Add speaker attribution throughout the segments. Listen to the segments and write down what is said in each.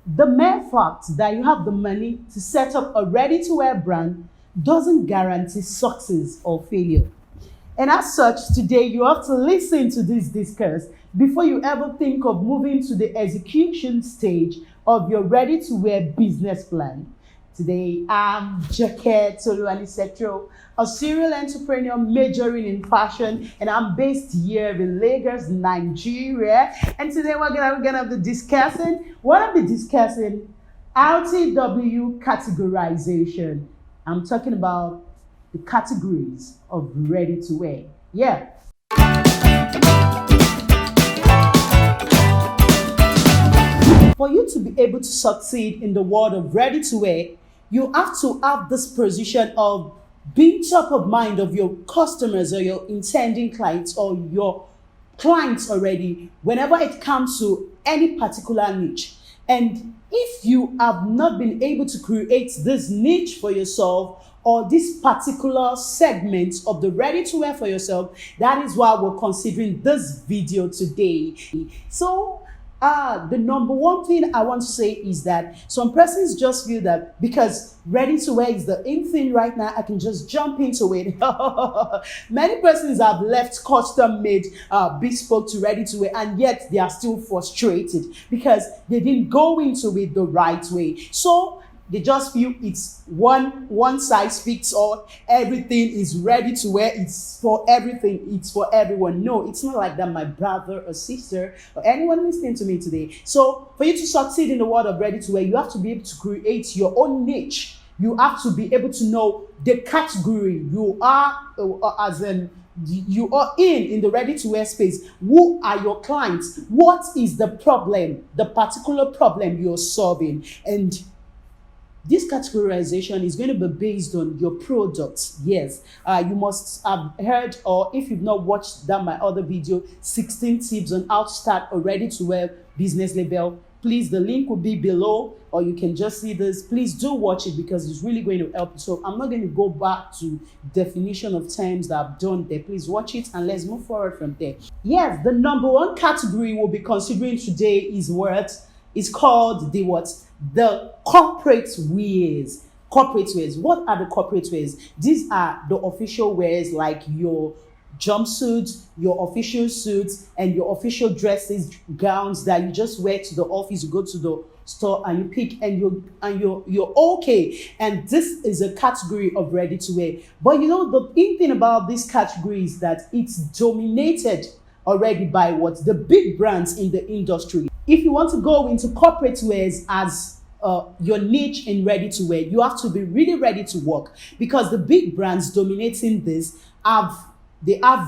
Speaker 1: The mere fact that you have the money to set up a ready-to-wear brand doesn't guarantee success or failure. And as such, today you have to listen to this discourse before you ever think of moving to the execution stage of your ready-to-wear business plan. Today, I'm Rtw, a serial entrepreneur majoring in fashion, and I'm based here in Lagos, Nigeria. And today we're gonna be discussing Rtw categorization. I'm talking about the categories of ready to wear. Yeah. For you to be able to succeed in the world of ready to wear, you have to have this position of being top of mind of your customers or your intending clients or your clients already whenever it comes to any particular niche. And if you have not been able to create this niche for yourself or this particular segment of the ready to wear for yourself, that is why we're considering this video today. So the number one thing I want to say is that some persons just feel that because ready to wear is the in thing right now, I can just jump into it. Many persons have left custom made bespoke to ready to wear, and yet they are still frustrated because they didn't go into it the right way. So they just feel it's one size fits all. Everything is ready to wear. It's for everything. It's for everyone. No, it's not like that, my brother or sister or anyone listening to me today. So for you to succeed in the world of ready to wear, you have to be able to create your own niche. You have to be able to know the category you are, you are in the ready to wear space. Who are your clients? What is the problem, the particular problem you're solving? And this categorization is going to be based on your products. Yes, you must have heard, or if you've not watched that my other video, 16 tips on how to start a ready-to-wear business label. Please, the link will be below, or you can just see this. Please do watch it because it's really going to help you. So I'm not going to go back to definition of terms that I've done there. Please watch it and let's move forward from there. Yes, the number one category we'll be considering today is what is called the what? The corporate wears. Corporate wears. What are the corporate wears? These are the official wears like your jumpsuits, your official suits, and your official dresses, gowns that you just wear to the office. You go to the store and you pick, and you're okay. And this is a category of ready to wear. But you know, the in thing about this category is that it's dominated already by what? The big brands in the industry. If you want to go into corporate wears as your niche in ready to wear, you have to be really ready to work, because the big brands dominating this have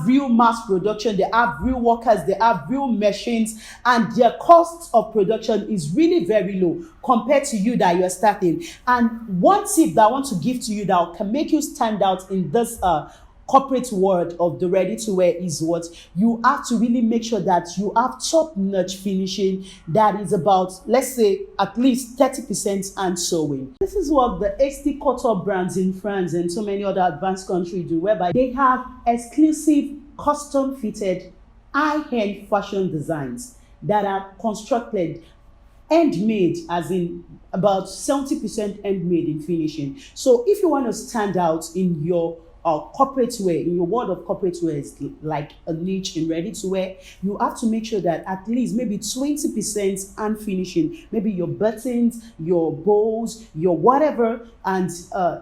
Speaker 1: real mass production, they have real workers, they have real machines, and their cost of production is really very low compared to you that you're starting. And one tip that I want to give to you that can make you stand out in this corporate world of the ready to wear is what you have to really make sure that you have top-notch finishing that is about, let's say, at least 30% and sewing. This is what the Rtw Couture brands in France and so many other advanced countries do, whereby they have exclusive custom fitted high-end fashion designs that are constructed handmade, as in about 70% handmade in finishing. So if you want to stand out in your corporate wear, in your world of corporate wear, is like a niche in ready to wear, you have to make sure that at least maybe 20% hand finishing, maybe your buttons, your bows, your whatever, and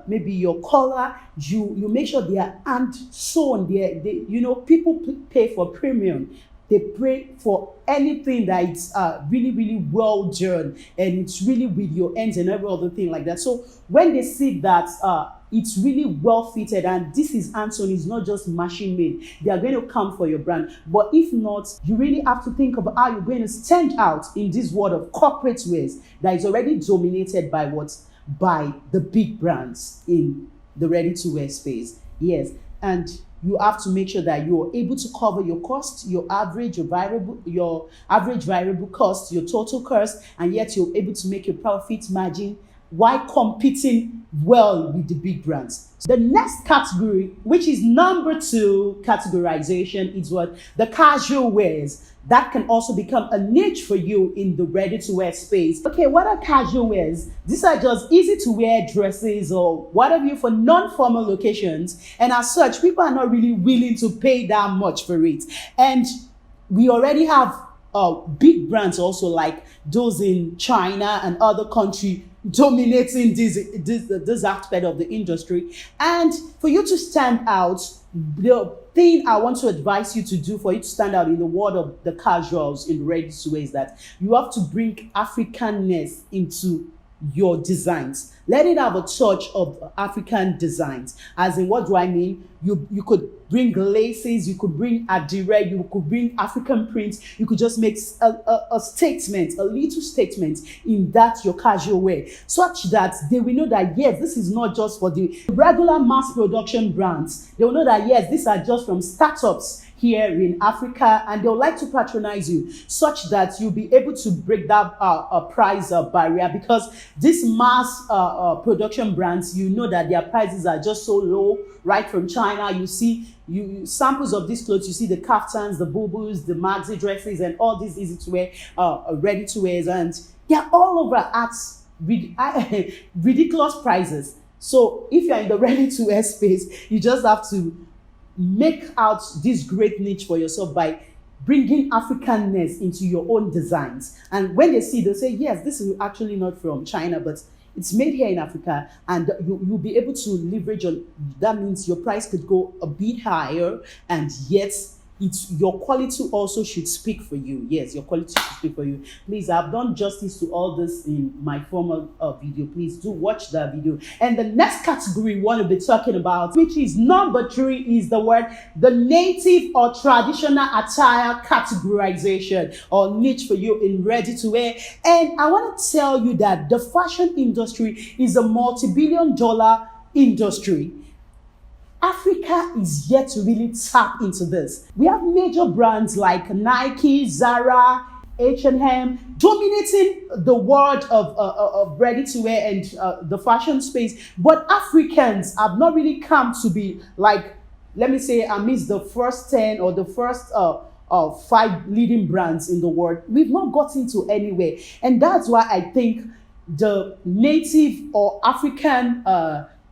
Speaker 1: maybe your collar, you make sure they are hand sewn. They you know, people pay for premium. They pray for anything that it's really, really well done, and it's really with your hands and every other thing like that. So when they see that it's really well fitted and this is hand-sewn, it's not just machine made, they are going to come for your brand. But if not, you really have to think of how you're going to stand out in this world of corporate wears that is already dominated by what? By the big brands in the ready-to-wear space. Yes, and you have to make sure that you're able to cover your cost, your average variable cost, your total cost, and yet you're able to make your profit margin while competing well with the big brands. The next category, which is number 2 categorization, is what? The casual wears. That can also become a niche for you in the ready-to-wear space. Okay, what are casual wears? These are just easy-to-wear dresses or whatever you for non-formal occasions. And as such, people are not really willing to pay that much for it. And we already have big brands also like those in China and other countries dominating this aspect of the industry. And for you to stand out, the thing I want to advise you to do for you to stand out in the world of the casuals in ready-to-wear is that you have to bring Africanness into your designs. Let it have a touch of African designs. As in, what do I mean? You could bring laces, you could bring adire, you could bring African prints, you could just make a statement, a little statement in that your casual wear, such that they will know that yes, this is not just for the regular mass production brands. They will know that yes, these are just from startups here in Africa, and they'll like to patronize you, such that you'll be able to break that price barrier, because these mass production brands, you know that their prices are just so low, right from China. You see samples of these clothes, you see the kaftans, the bubus, the maxi dresses, and all these easy to wear, ready to wear, and they're all over at ridiculous prices. So if you're in the ready to wear space, you just have to make out this great niche for yourself by bringing Africanness into your own designs. And when they see, they'll say, yes, this is actually not from China, but it's made here in Africa, and you'll be able to leverage on that. Means your price could go a bit higher, and yet your quality also should speak for you. Yes, your quality should speak for you. Please, I've done justice to all this in my former video. Please do watch that video. And the next category we want to be talking about, which is number 3, is the native or traditional attire categorization or niche for you in ready to wear. And I want to tell you that the fashion industry is a multi-billion-dollar industry. Africa is yet to really tap into this. We have major brands like Nike, Zara, H&M dominating the world of ready-to-wear and the fashion space. But Africans have not really come to be like, let me say, amidst the first 10 or the first 5 leading brands in the world. We've not gotten to anywhere. And that's why I think the native or African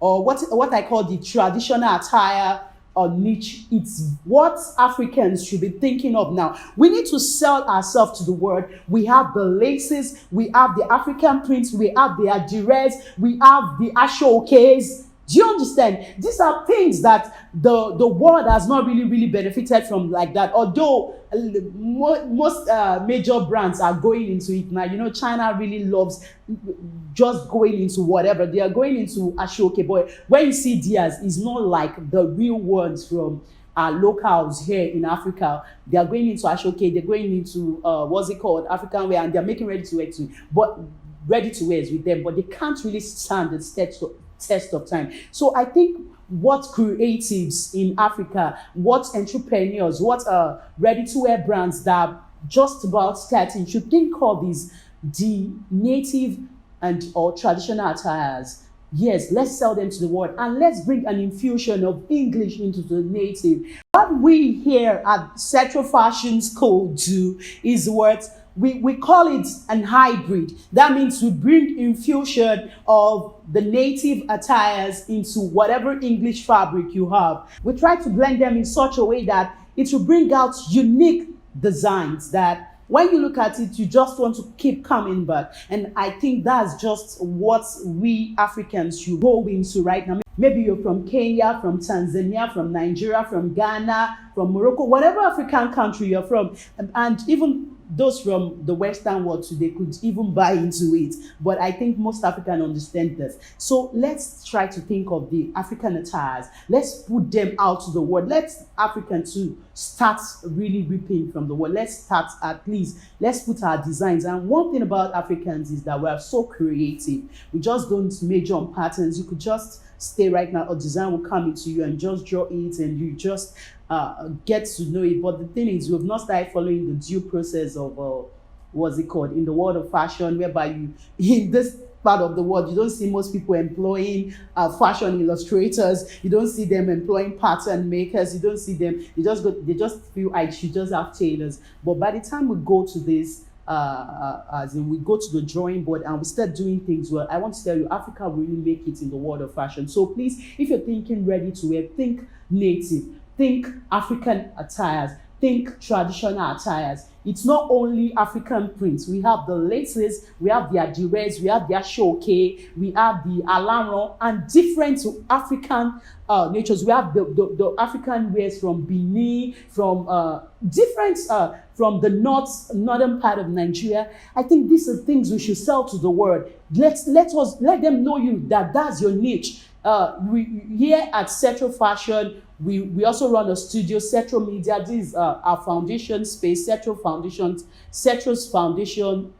Speaker 1: or what I call the traditional attire or niche, it's what Africans should be thinking of now. We need to sell ourselves to the world. We have the laces, we have the African prints, we have the adires, we have the ashokes. Do you understand? These are things that the world has not really benefited from like that. Although most major brands are going into it now. You know, China really loves just going into whatever. They are going into Ashoke. But when you see theirs, it's not like the real ones from locals here in Africa. They are going into Ashoke. They're going into what's it called, African wear, and they're making ready to wear too. But ready to wear is with them, but they can't really stand the test of time. So I think what creatives in Africa, what entrepreneurs, what ready-to-wear brands that are just about starting should think of is the native and or traditional attires. Yes, let's sell them to the world, and let's bring an infusion of English into the native. What we here at Rtw Fashion School do is what we call it an hybrid. That means we bring infusion of the native attires into whatever English fabric you have. We try to blend them in such a way that it will bring out unique designs that when you look at it, you just want to keep coming back. And I think that's just what we Africans should go into right now. Maybe you're from Kenya, from Tanzania, from Nigeria, from Ghana, from Morocco, whatever African country you're from, and even those from the Western world today could even buy into it. But I think most Africans understand this. So let's try to think of the African attires. Let's put them out to the world. Let's Africans to start really reaping from the world. Let's start at least, let's put our designs. And one thing about Africans is that we are so creative. We just don't major on patterns. You could just stay right now, a design will come into you and just draw it, and you just get to know it. But the thing is, you have not started following the due process of what's it called in the world of fashion, whereby you in this part of the world, you don't see most people employing fashion illustrators. You don't see them employing pattern makers. You don't see them. They just feel I should just have tailors. But by the time we go to this, as in we go to the drawing board and we start doing things well, I want to tell you, Africa will really make it in the world of fashion. So please, if you're thinking ready to wear, think native, think African attires, think traditional attires. It's not only African prints. We have the laces, we have the adires, we have the ashoke, we have the alaron, and different African natures. We have the African wears from Benin, from different from the northern part of Nigeria. I think these are things we should sell to the world. Let them know you that that's your niche. We here at Rtw Fashion, we also run a studio, Rtw Media. This is our foundation space, Rtw's foundation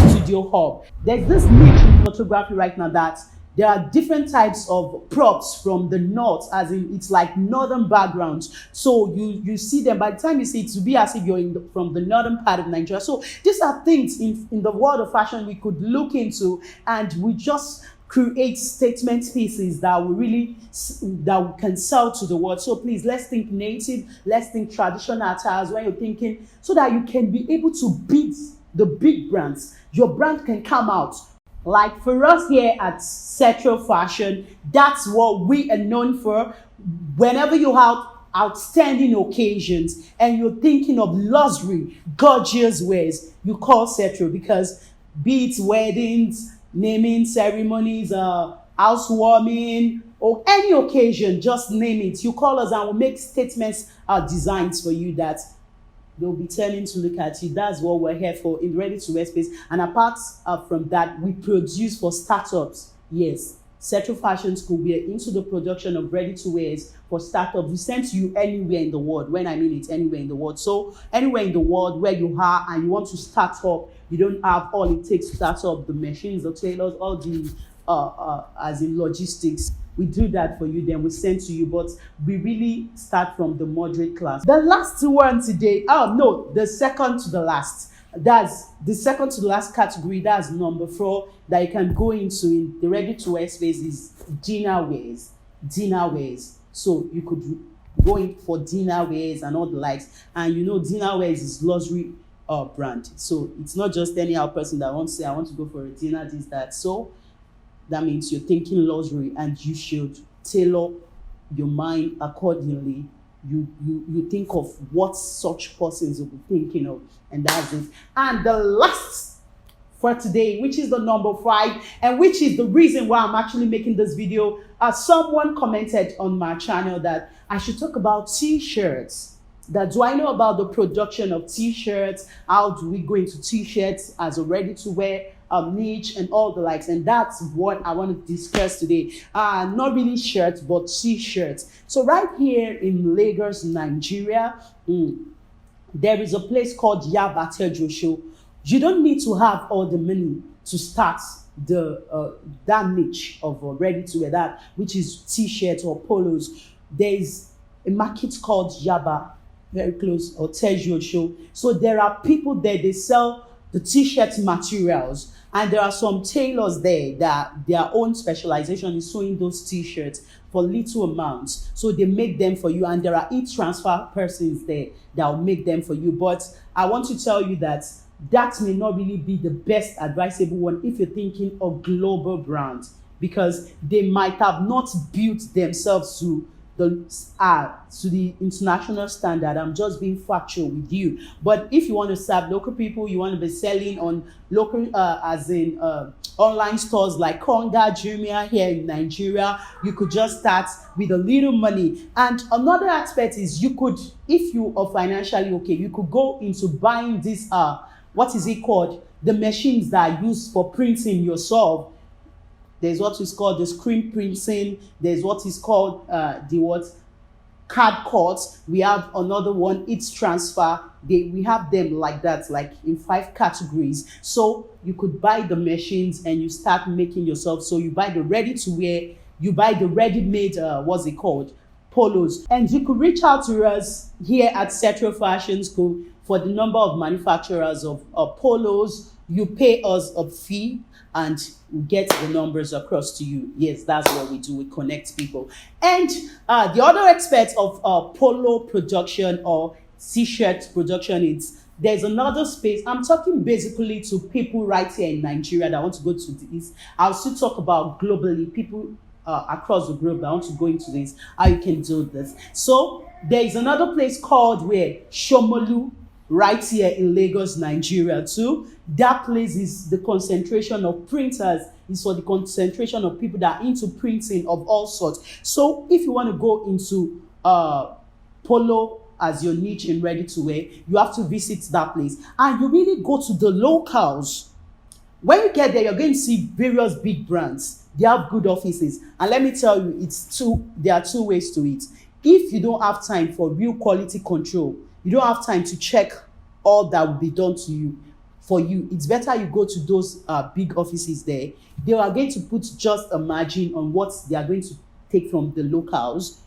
Speaker 1: studio hub. There's this niche in photography right now that there are different types of props from the north, as in it's like northern backgrounds. So you see them. By the time you see it, to be as if you're from the northern part of Nigeria. So these are things in the world of fashion we could look into, and we just create statement pieces that we can sell to the world. So please, let's think native, let's think traditional attires when you're thinking, so that you can be able to beat the big brands. Your brand can come out. Like for us here at Rtw Fashion, that's what we are known for. Whenever you have outstanding occasions and you're thinking of luxury, gorgeous wares, you call Rtw, because be it weddings, naming ceremonies, housewarming, or any occasion, just name it. You call us and we'll make statements, designs for you that they'll be turning to look at you. That's what we're here for in the ready-to-wear space. And apart from that, we produce for startups. Yes, Rtw Fashion School, we are into the production of ready-to-wears for startups. We send to you anywhere in the world. When I mean it's anywhere in the world. So anywhere in the world where you are and you want to start up, you don't have all it takes to start up, the machines, the tailors, all the as in logistics. We do that for you, then we send to you, but we really start from the moderate class. The last one today, the second to the last. That's the second to the last category. That's number 4 that you can go into in the ready-to-wear space is dinner wears. Dinner wears. So you could go in for dinner wears and all the likes. And you know, dinner wears is luxury brand. So it's not just any other person that wants to say, I want to go for a dinner, this, that. So that means you're thinking luxury, and you should tailor your mind accordingly. You think of what such persons will be thinking of, and that's it. And the last for today, which is the number 5, and which is the reason why I'm actually making this video, someone commented on my channel that I should talk about t-shirts. That do I know about the production of t-shirts? How do we go into t-shirts as a ready-to-wear niche and all the likes? And that's what I want to discuss today. Not really shirts, but t-shirts. So right here in Lagos, Nigeria, there is a place called Yaba Tejo. You don't need to have all the money to start that niche of ready-to-wear, that which is t-shirts or polos. There is a market called Yaba, very close, or Tejo. So there are people there, they sell the t-shirt materials, and there are some tailors there that their own specialization is sewing those t-shirts for little amounts. So they make them for you, and there are e-transfer persons there that will make them for you. But I want to tell you that may not really be the best advisable one if you're thinking of global brands, because they might have not built themselves to the international standard. I'm just being factual with you. But if you want to serve local people, you want to be selling on local online stores like Konga, Jumia here in Nigeria, you could just start with a little money. And another aspect is, you could, if you are financially okay, you could go into buying this what is it called, the machines that are used for printing yourself. There's what is called the screen printing. There's what is called card cuts. We have another one, it's transfer. We have them like that, like in 5 categories. So you could buy the machines and you start making yourself. So you buy the ready to wear, you buy the ready-made, polos. And you could reach out to us here at Rtw Fashion School. for the number of manufacturers of polos. You pay us a fee and get the numbers across to you. Yes, that's what we do. We connect people. And the other aspect of polo production or t-shirt production is there's another space. I'm talking basically to people right here in Nigeria that want to go to this. I'll still talk about globally, people across the globe that want to go into this, how you can do this. So there is another place called where Shomolu, right here in Lagos, Nigeria too. That place is the concentration of printers. It's for the concentration of people that are into printing of all sorts. So if you want to go into polo as your niche in ready to wear, you have to visit that place. And you really go to the locals. When you get there, you're going to see various big brands. They have good offices. And let me tell you, there are two ways to it. If you don't have time for real quality control, you don't have time to check all that will be done to you, for you, it's better you go to those big offices there. They are going to put just a margin on what they are going to take from the locals,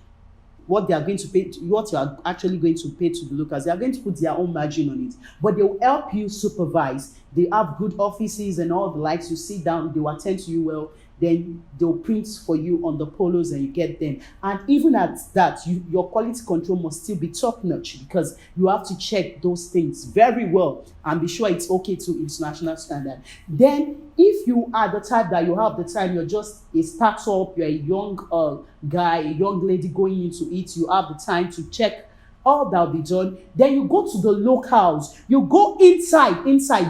Speaker 1: what they are going to pay, what you are actually going to pay to the locals. They are going to put their own margin on it, but they will help you supervise. They have good offices and all the likes. You sit down, they will attend to you well. Then they'll print for you on the polos and you get them. And even at that, your quality control must still be top notch, because you have to check those things very well and be sure it's okay to international standard. Then if you are the type that you have the time, you're just a startup, you're a young guy, a young lady going into it, you have the time to check all that will be done. Then you go to the locals. You go inside.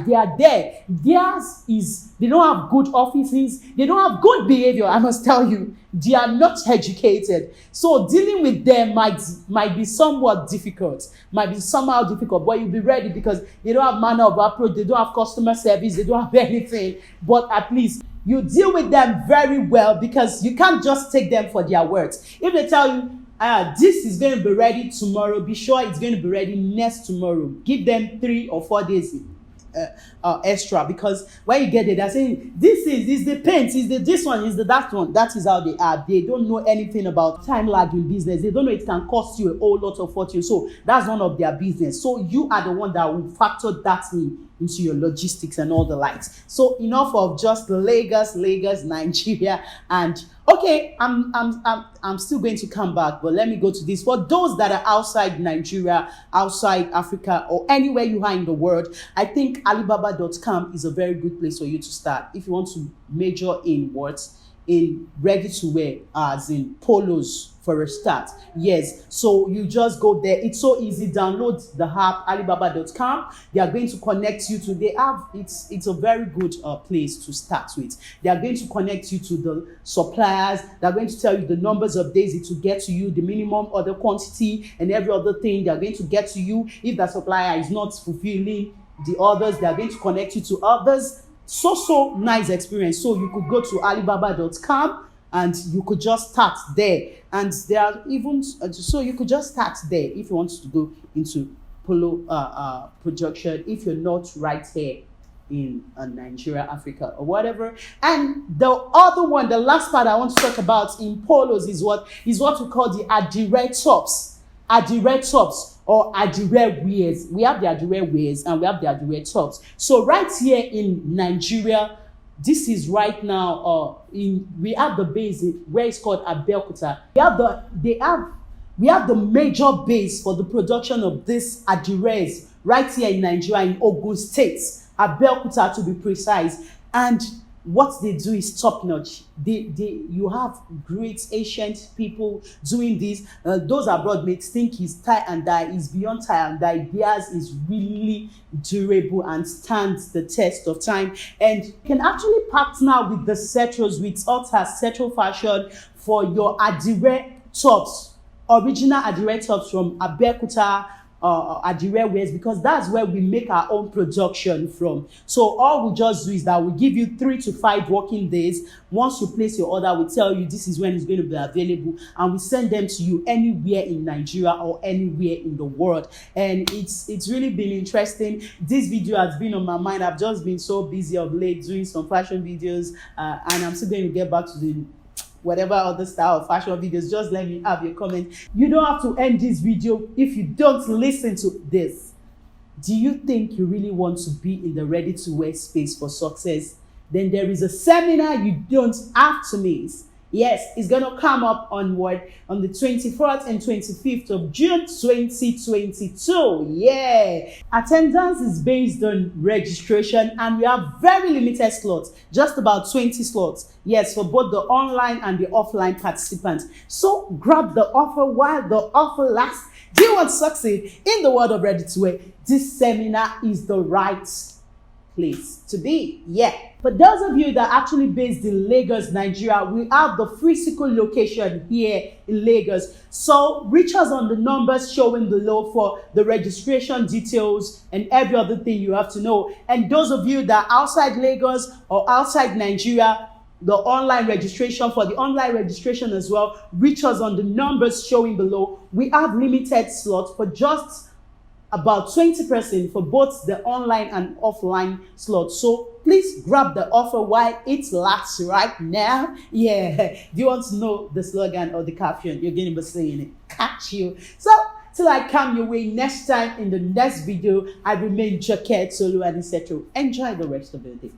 Speaker 1: They are there. Theirs is, they don't have good offices. They don't have good behavior. I must tell you, they are not educated. So dealing with them might be somewhat difficult. Might be somehow difficult, but you'll be ready because they don't have manner of approach. They don't have customer service. They don't have anything. But at least you deal with them very well, because you can't just take them for their words. If they tell you, this is going to be ready tomorrow, be sure it's going to be ready next tomorrow. Give them 3 or 4 days extra, because when you get there, they're saying this is the paint, is the this one, is the that one. That is how they are. They don't know anything about time lag in business. They don't know it can cost you a whole lot of fortune. So that's none of their business. So you are the one that will factor that into your logistics and all the likes. So enough of just Lagos, Nigeria. And okay, I'm still going to come back, but let me go to this. For those that are outside Nigeria, outside Africa, or anywhere you are in the world, I think Alibaba.com is a very good place for you to start if you want to major in what? In ready to wear, as in polos for a start. Yes, so you just go there. It's so easy. Download the app Alibaba.com. They are going to connect you to, it's a very good place to start with. They are going to connect you to the suppliers. They are going to tell you the numbers of days it will get to you, the minimum order quantity, and every other thing. They are going to get to you. If the supplier is not fulfilling the orders, they are going to connect you to others. So nice experience. So you could go to Alibaba.com and you could just start there. And there are even, so you could just start there if you want to go into polo production, if you're not right here in Nigeria, Africa, or whatever. And the other one, the last part I want to talk about in polos is what we call the adire tops. Adire tops. Or adire wears. We have the adire wears and we have the adire tops. So right here in Nigeria, this is right now we have the base where it's called Abeokuta. We have the major base for the production of this adires right here in Nigeria, in Ogun State, Abeokuta to be precise. And what they do is top notch. You have great ancient people doing this. Those abroad may think it's tie and dye. It's beyond tie and dye. Theirs is really durable and stands the test of time. And you can actually partner with the Cetros, with Ulta Cetro Fashion, for your adire tops, original adire tops from Abeokuta, adire wears, because that's where we make our own production from. So all we just do is that we give you 3 to 5 working days. Once you place your order, we tell you this is when it's going to be available, and we send them to you anywhere in Nigeria or anywhere in the world. And it's really been interesting. This video has been on my mind. I've just been so busy of late doing some fashion videos, and I'm still going to get back to the whatever other style of fashion videos. Just let me have your comment. You don't have to end this video if you don't listen to this. Do you think you really want to be in the ready-to-wear space for success? Then there is a seminar you don't have to miss. Yes, it's going to come up on the 24th and 25th of June 2022. Yeah. Attendance is based on registration and we have very limited slots, just about 20 slots. Yes, for both the online and the offline participants. So grab the offer while the offer lasts. Do you want to succeed in the world of ready-to-wear? This seminar is the right place to be. Yeah. For those of you that are actually based in Lagos, Nigeria, we have the physical location here in Lagos. So reach us on the numbers showing below for the registration details and every other thing you have to know. And those of you that are outside Lagos or outside Nigeria, the online registration, for the online registration as well, reach us on the numbers showing below. We have limited slots for just about 20% for both the online and offline slots. So please grab the offer while it lasts right now. Yeah. Do you want to know the slogan or the caption? You're going to be saying it. Catch you. So till I come your way next time in the next video, I remain Rtw Solo and Rtw. Enjoy the rest of the day.